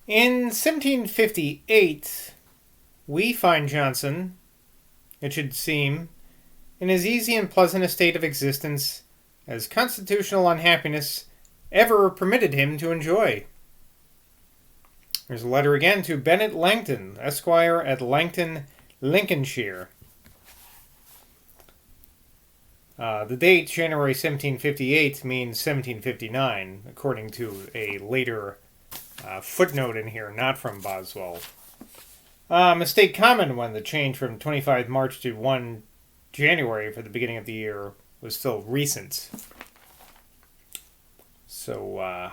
In 1758, we find Johnson, it should seem, in as easy and pleasant a state of existence as constitutional unhappiness ever permitted him to enjoy. There's a letter again to Bennet Langton, Esquire at Langton, Lincolnshire. The date, January 1758, means 1759, according to a later footnote in here, not from Boswell. Mistake common when the change from 25 March to 1 January for the beginning of the year was still recent. So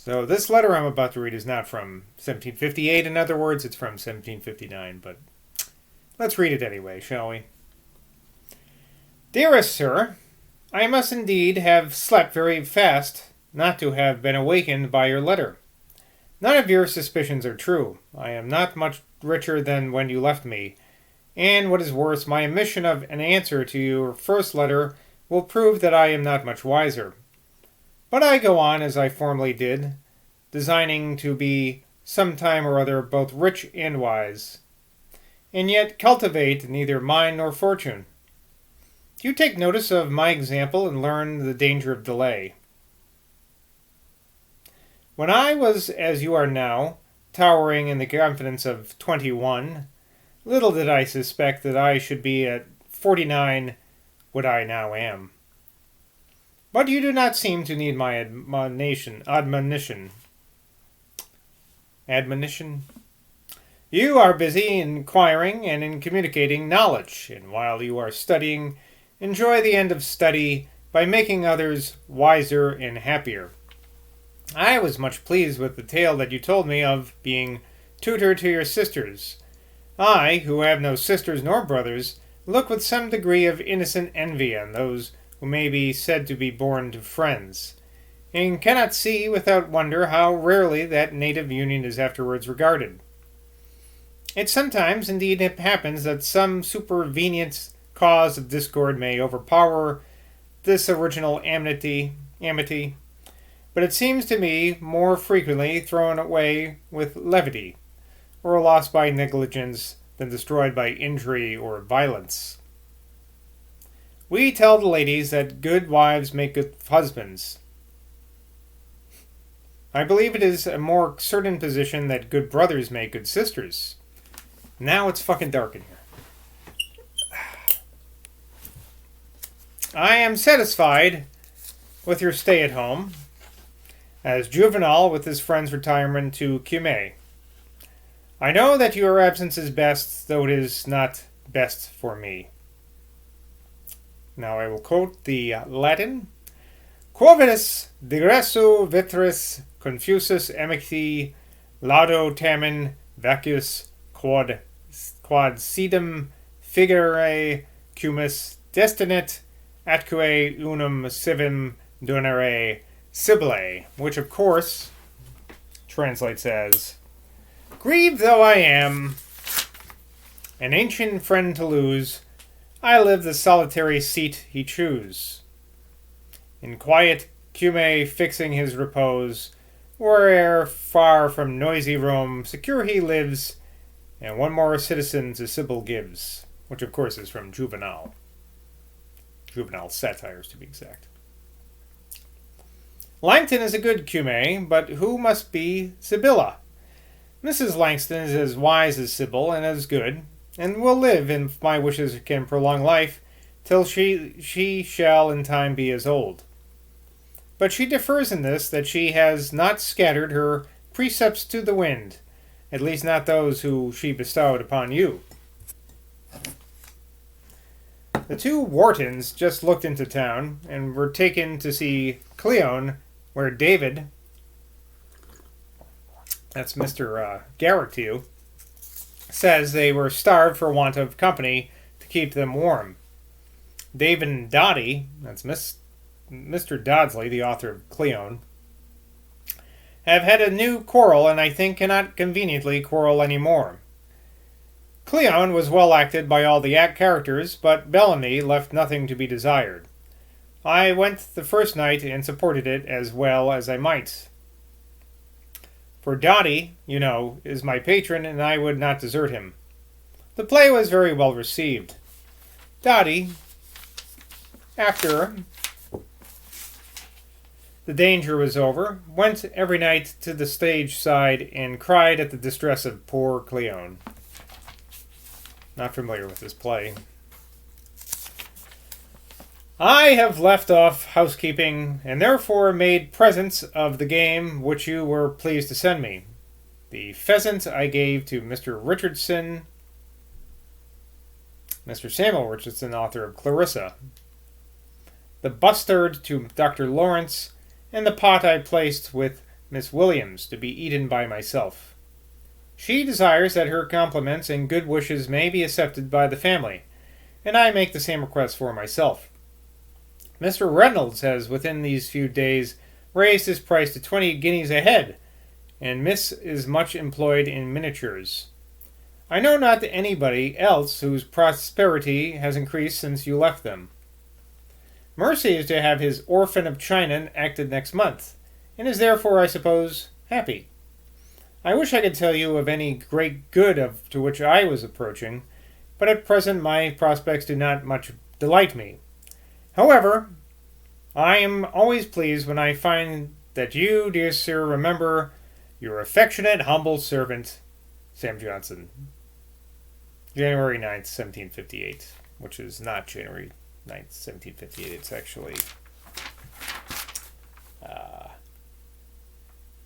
this letter I'm about to read is not from 1758. In other words, it's from 1759, but let's read it anyway, shall we? Dearest sir, I must indeed have slept very fast not to have been awakened by your letter. None of your suspicions are true. I am not much richer than when you left me, and what is worse, my omission of an answer to your first letter will prove that I am not much wiser. But I go on as I formerly did, designing to be some time or other both rich and wise, and yet cultivate neither mind nor fortune. Do you take notice of my example and learn the danger of delay? When I was as you are now, towering in the confidence of 21, little did I suspect that I should be at 49 what I now am. But you do not seem to need my admonition. You are busy in acquiring and in communicating knowledge, and while you are studying, enjoy the end of study by making others wiser and happier. I was much pleased with the tale that you told me of being tutor to your sisters. I, who have no sisters nor brothers, look with some degree of innocent envy on those who may be said to be born to friends, and cannot see without wonder how rarely that native union is afterwards regarded. It sometimes, indeed, happens that some supervenient cause of discord may overpower this original amity, but it seems to me more frequently thrown away with levity, or lost by negligence than destroyed by injury or violence. We tell the ladies that good wives make good husbands. I believe it is a more certain position that good brothers make good sisters. Now it's fucking dark in here. I am satisfied with your stay at home, as Juvenal with his friend's retirement to Cumae. I know that your absence is best, though it is not best for me. Now I will quote the Latin. Quovis digressu vitris confusus amicti laudo tamen vacuus quod sedum figere cumis destinit atque unum civim donare Sibylle, which of course translates as, grieved though I am, an ancient friend to lose, I live the solitary seat he choose. In quiet Cumae fixing his repose, where'er far from noisy Rome, secure he lives, and one more citizen to Sibyl gives, which of course is from Juvenal. Juvenal's satires, to be exact. Langton is a good Cumae, but who must be Sibylla? Mrs. Langston is as wise as Sibyl and as good, and will live, if my wishes can prolong life, till she shall in time be as old. But she differs in this, that she has not scattered her precepts to the wind, at least not those who she bestowed upon you. The two Whartons just looked into town, and were taken to see Cleone, where David, that's Mr. Garrick to you, says they were starved for want of company to keep them warm. David and Dotty, that's Mr. Dodsley, the author of Cleone, have had a new quarrel, and I think cannot conveniently quarrel any more. Cleone was well acted by all the characters, but Bellamy left nothing to be desired. I went the first night and supported it as well as I might. For Dotty, you know, is my patron, and I would not desert him. The play was very well received. Dotty, after the danger was over, went every night to the stage side and cried at the distress of poor Cleone. Not familiar with this play. I have left off housekeeping, and therefore made presents of the game which you were pleased to send me. The pheasant I gave to Mr. Richardson, Mr. Samuel Richardson, author of Clarissa. The bustard to Dr. Lawrence, and the pot I placed with Miss Williams to be eaten by myself. She desires that her compliments and good wishes may be accepted by the family, and I make the same request for myself. Mr. Reynolds has within these few days raised his price to 20 guineas a head, and Miss is much employed in miniatures. I know not anybody else whose prosperity has increased since you left them. Mercy is to have his Orphan of China acted next month, and is therefore, I suppose, happy. I wish I could tell you of any great good to which I was approaching, but at present my prospects do not much delight me. However, I am always pleased when I find that you, dear sir, remember your affectionate, humble servant, Sam Johnson. January 9th, 1758, which is not January 9th, 1758. It's actually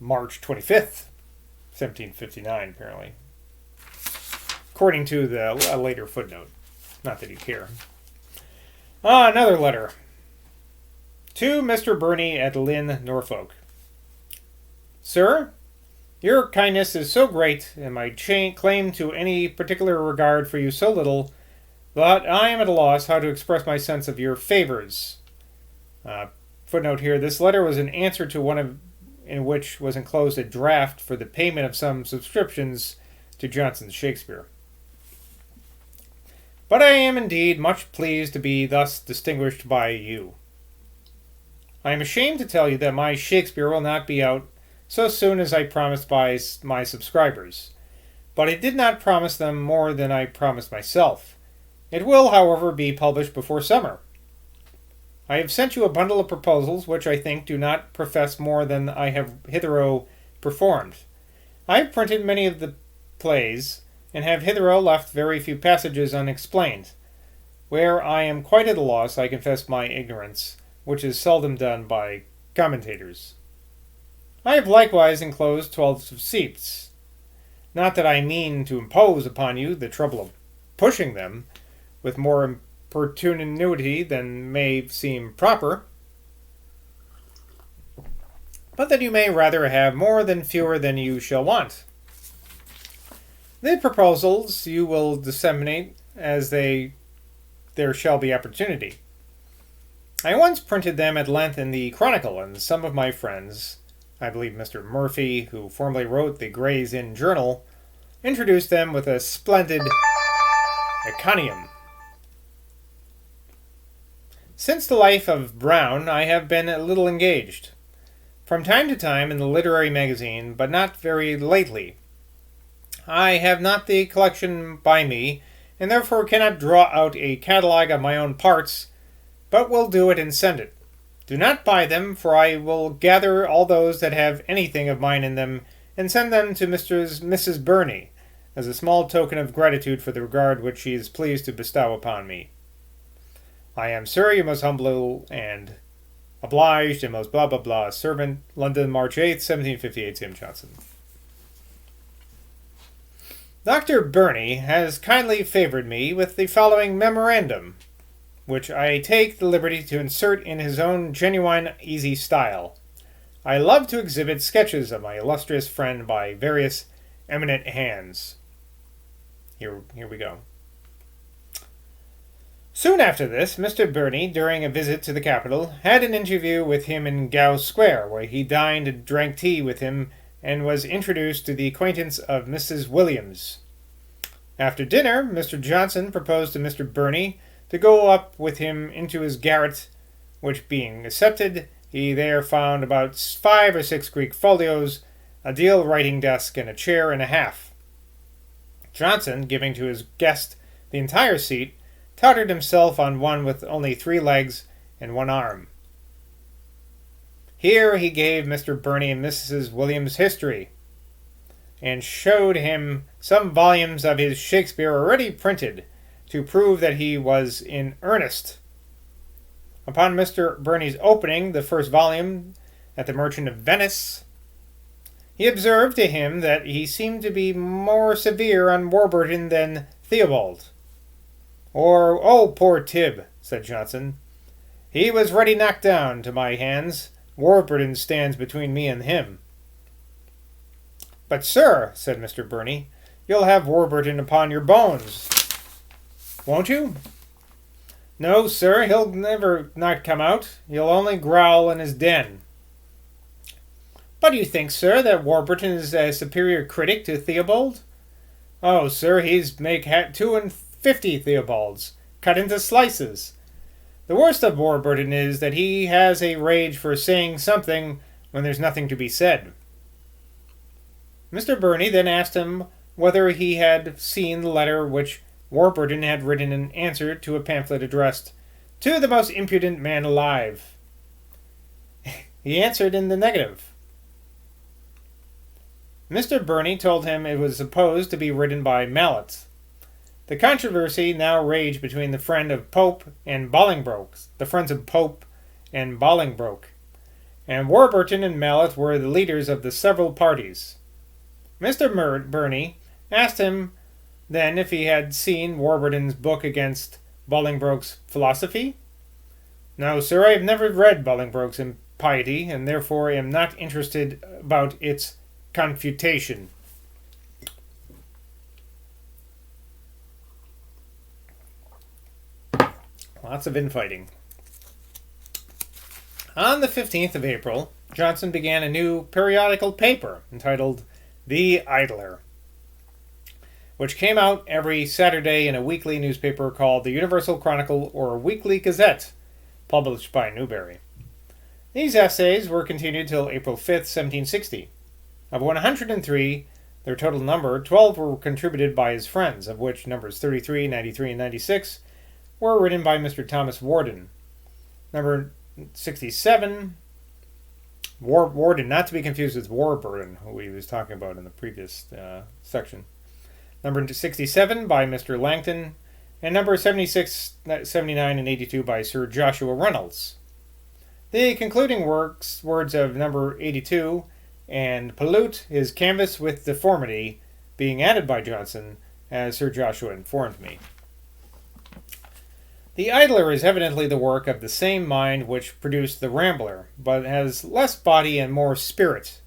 March 25th, 1759, apparently. According to a later footnote. Not that you care. Another letter. To Mr. Burney at Lynn, Norfolk. Sir, your kindness is so great, and my claim to any particular regard for you so little, that I am at a loss how to express my sense of your favors. Footnote here, this letter was an answer to one in which was enclosed a draft for the payment of some subscriptions to Johnson's Shakespeare. But I am indeed much pleased to be thus distinguished by you. I am ashamed to tell you that my Shakespeare will not be out so soon as I promised by my subscribers, but I did not promise them more than I promised myself. It will, however, be published before summer. I have sent you a bundle of proposals which I think do not profess more than I have hitherto performed. I have printed many of the plays, and have hitherto left very few passages unexplained. Where I am quite at a loss, I confess my ignorance, which is seldom done by commentators. I have likewise enclosed 12 receipts. Not that I mean to impose upon you the trouble of pushing them with more importunity than may seem proper, but that you may rather have more than fewer than you shall want. The proposals you will disseminate as there shall be opportunity. I once printed them at length in the Chronicle, and some of my friends, I believe Mr. Murphy, who formerly wrote the Gray's Inn Journal, introduced them with a splendid encomium. Since the life of Browne, I have been a little engaged, from time to time in the literary magazine, but not very lately. I have not the collection by me, and therefore cannot draw out a catalogue of my own parts, but will do it and send it. Do not buy them, for I will gather all those that have anything of mine in them, and send them to Mrs. Burney, as a small token of gratitude for the regard which she is pleased to bestow upon me. I am, sir, your most humble and obliged and most blah blah blah servant, London, March 8th, 1758, Sam Johnson. Dr. Burney has kindly favored me with the following memorandum, which I take the liberty to insert in his own genuine easy style. I love to exhibit sketches of my illustrious friend by various eminent hands. Here we go. Soon after this, Mr. Burney, during a visit to the capital, had an interview with him in Gow Square, where he dined and drank tea with him, and was introduced to the acquaintance of Mrs. Williams. After dinner, Mr. Johnson proposed to Mr. Burney to go up with him into his garret, which being accepted, he there found about 5 or 6 Greek folios, a deal writing desk, and a chair and a half. Johnson, giving to his guest the entire seat, tottered himself on one with only 3 legs and 1 arm. Here he gave Mr. Burney and Mrs. Williams history, and showed him some volumes of his Shakespeare already printed to prove that he was in earnest. Upon Mr. Burney's opening the first volume at the Merchant of Venice, he observed to him that he seemed to be more severe on Warburton than Theobald. "Oh, poor Tib," said Johnson. "He was ready knocked down to my hands. Warburton stands between me and him." "But, sir," said Mr. Burney, "you'll have Warburton upon your bones, won't you?" "No, sir, he'll never not come out. He'll only growl in his den." "But do you think, sir, that Warburton is a superior critic to Theobald?" "Oh, sir, he's make 52 Theobalds, cut into slices. The worst of Warburton is that he has a rage for saying something when there's nothing to be said." Mr. Burney then asked him whether he had seen the letter which Warburton had written in answer to a pamphlet addressed "To the most impudent man alive." He answered in the negative. Mr. Burney told him it was supposed to be written by Mallet. The controversy now raged between the friends of Pope and Bolingbroke, and Warburton and Mallet were the leaders of the several parties. Mr. Burney asked him then if he had seen Warburton's book against Bolingbroke's philosophy. "No, sir, I have never read Bolingbroke's impiety, and therefore am not interested about its confutation." Lots of infighting. On the 15th of April, Johnson began a new periodical paper entitled The Idler, which came out every Saturday in a weekly newspaper called the Universal Chronicle or Weekly Gazette, published by Newbery. These essays were continued till April 5th, 1760. Of 103, their total number, 12 were contributed by his friends, of which numbers 33, 93, and 96 were written by Mr. Thomas Warden. Number 67, Warden, not to be confused with Warburton, who we was talking about in the previous section. Number 67 by Mr. Langton, and number 76, 79, and 82 by Sir Joshua Reynolds. The concluding words of number 82 and Pollute his canvas with deformity being added by Johnson, as Sir Joshua informed me. The Idler is evidently the work of the same mind which produced the Rambler, but has less body and more spirit.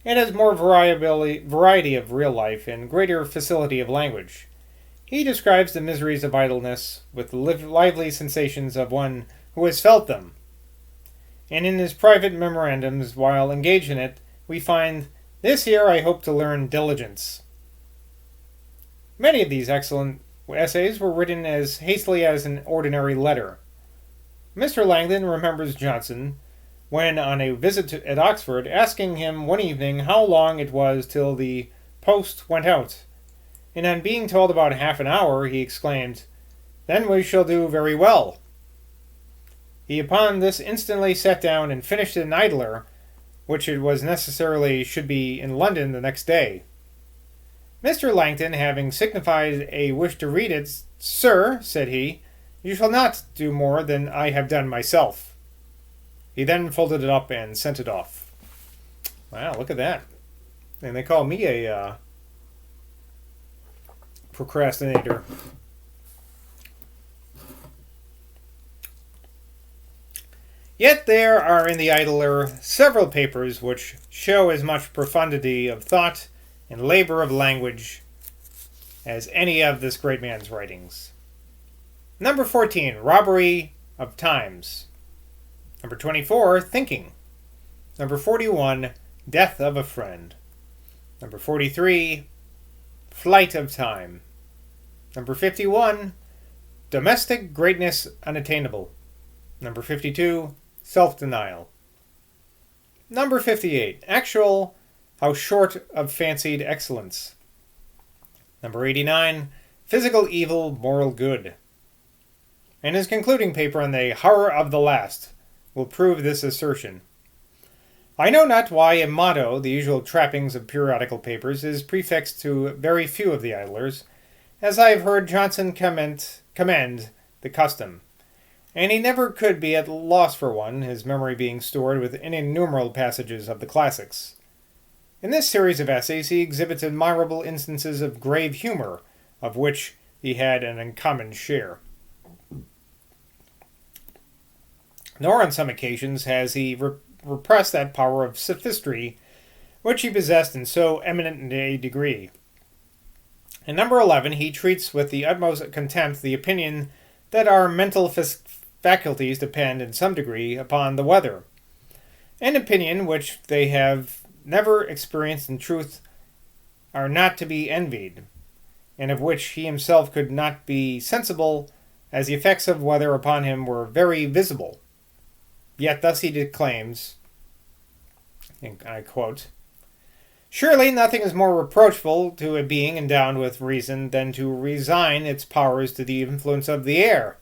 It has more variety of real life and greater facility of language. He describes the miseries of idleness with the lively sensations of one who has felt them. And in his private memorandums, while engaged in it, we find, "This year I hope to learn diligence." Many of these excellent essays were written as hastily as an ordinary letter. Mr. Langdon remembers Johnson, when on a visit at Oxford, asking him one evening how long it was till the post went out, and on being told about half an hour, he exclaimed, "Then we shall do very well." He upon this instantly sat down and finished an Idler, which it was necessarily should be in London the next day. Mr. Langton, having signified a wish to read it, "Sir," said he, "you shall not do more than I have done myself." He then folded it up and sent it off. Wow, look at that. And they call me a procrastinator. Yet there are in the Idler several papers which show as much profundity of thought and labor of language as any of this great man's writings. Number 14, Robbery of Times. Number 24, Thinking. Number 41, Death of a Friend. Number 43, Flight of Time. Number 51, Domestic Greatness Unattainable. Number 52, Self-Denial. Number 58, Actual how short of fancied excellence. Number 89, physical evil, moral good. And his concluding paper on the horror of the last will prove this assertion. I know not why a motto, the usual trappings of periodical papers, is prefixed to very few of the idlers, as I have heard Johnson commend the custom. And he never could be at loss for one, his memory being stored with innumerable passages of the classics. In this series of essays he exhibits admirable instances of grave humor, of which he had an uncommon share. Nor on some occasions has he repressed that power of sophistry which he possessed in so eminent a degree. In number 11 he treats with the utmost contempt the opinion that our mental faculties depend in some degree upon the weather, an opinion which they have never experienced in truth are not to be envied, and of which he himself could not be sensible, as the effects of weather upon him were very visible. Yet thus he declaims, and I quote, "Surely nothing is more reproachful to a being endowed with reason than to resign its powers to the influence of the air,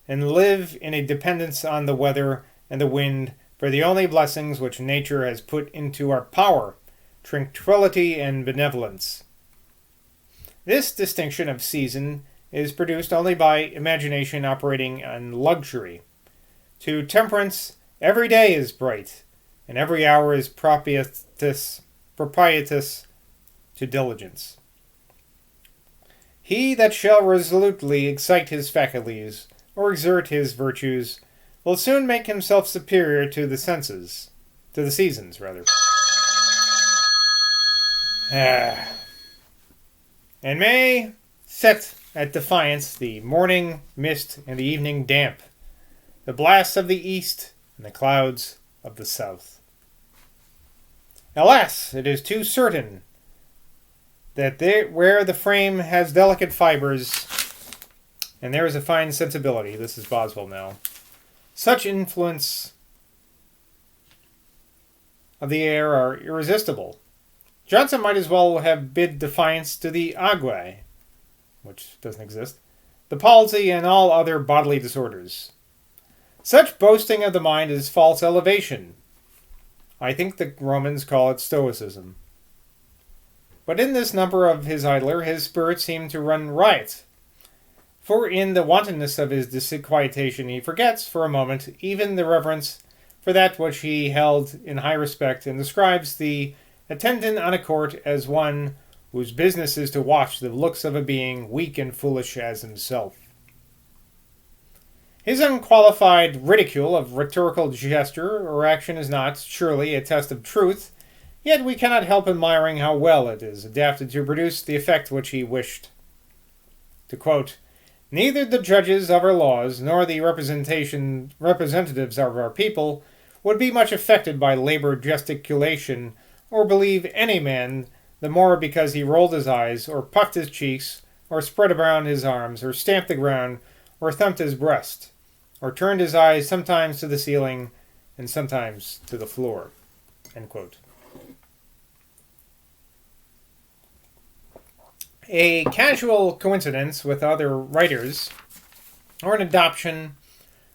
and live in a dependence on the weather and the wind for the only blessings which nature has put into our power, tranquility and benevolence. This distinction of season is produced only by imagination operating on luxury. To temperance, every day is bright, and every hour is propitious to diligence. He that shall resolutely excite his faculties, or exert his virtues, will soon make himself superior to the seasons. And may set at defiance the morning mist and the evening damp, the blasts of the east and the clouds of the south. Alas, it is too certain that where the frame has delicate fibers, and there is a fine sensibility," this is Boswell now, "such influence of the air are irresistible. Johnson might as well have bid defiance to the ague, which doesn't exist, the palsy, and all other bodily disorders. Such boasting of the mind is false elevation. I think the Romans call it stoicism. But in this number of his Idler, his spirits seem to run riot. For in the wantonness of his disquietation he forgets, for a moment, even the reverence for that which he held in high respect, and describes the attendant on a court as one whose business is to watch the looks of a being weak and foolish as himself. His unqualified ridicule of rhetorical gesture or action is not, surely, a test of truth, yet we cannot help admiring how well it is adapted to produce the effect which he wished. To quote, "Neither the judges of our laws nor the representatives of our people would be much affected by labored gesticulation, or believe any man the more because he rolled his eyes, or puffed his cheeks, or spread around his arms, or stamped the ground, or thumped his breast, or turned his eyes sometimes to the ceiling and sometimes to the floor." End quote. A casual coincidence with other writers, or an adoption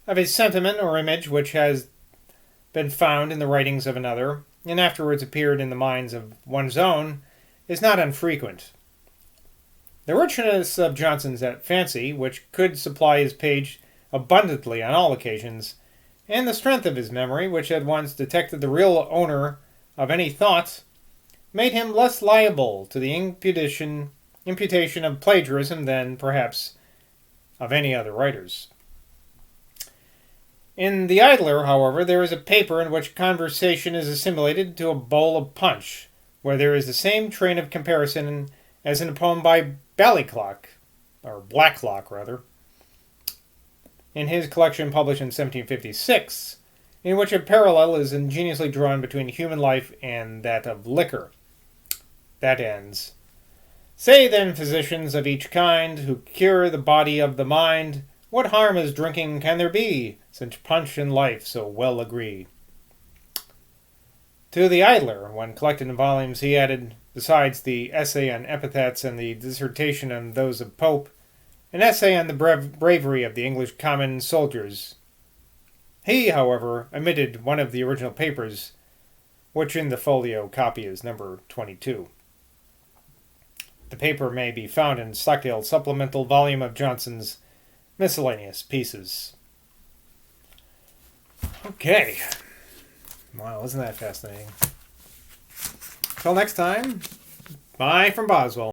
of a sentiment or image which has been found in the writings of another, and afterwards appeared in the minds of one's own, is not unfrequent. The richness of Johnson's fancy, which could supply his page abundantly on all occasions, and the strength of his memory, which had once detected the real owner of any thought, made him less liable to the imputation of plagiarism than, perhaps, of any other writers. In The Idler, however, there is a paper in which conversation is assimilated to a bowl of punch, where there is the same train of comparison as in a poem by Blacklock, in his collection published in 1756, in which a parallel is ingeniously drawn between human life and that of liquor. That ends, "Say then, physicians of each kind, who cure the body of the mind, what harm as drinking can there be, since punch and life so well agree?" To the Idler, when collected in volumes, he added, besides the essay on epithets and the dissertation on those of Pope, an essay on the bravery of the English common soldiers. He, however, omitted one of the original papers, which in the folio copy is number 22. The paper may be found in Stockdale's supplemental volume of Johnson's miscellaneous pieces. Okay. Wow, isn't that fascinating? Till next time, bye from Boswell.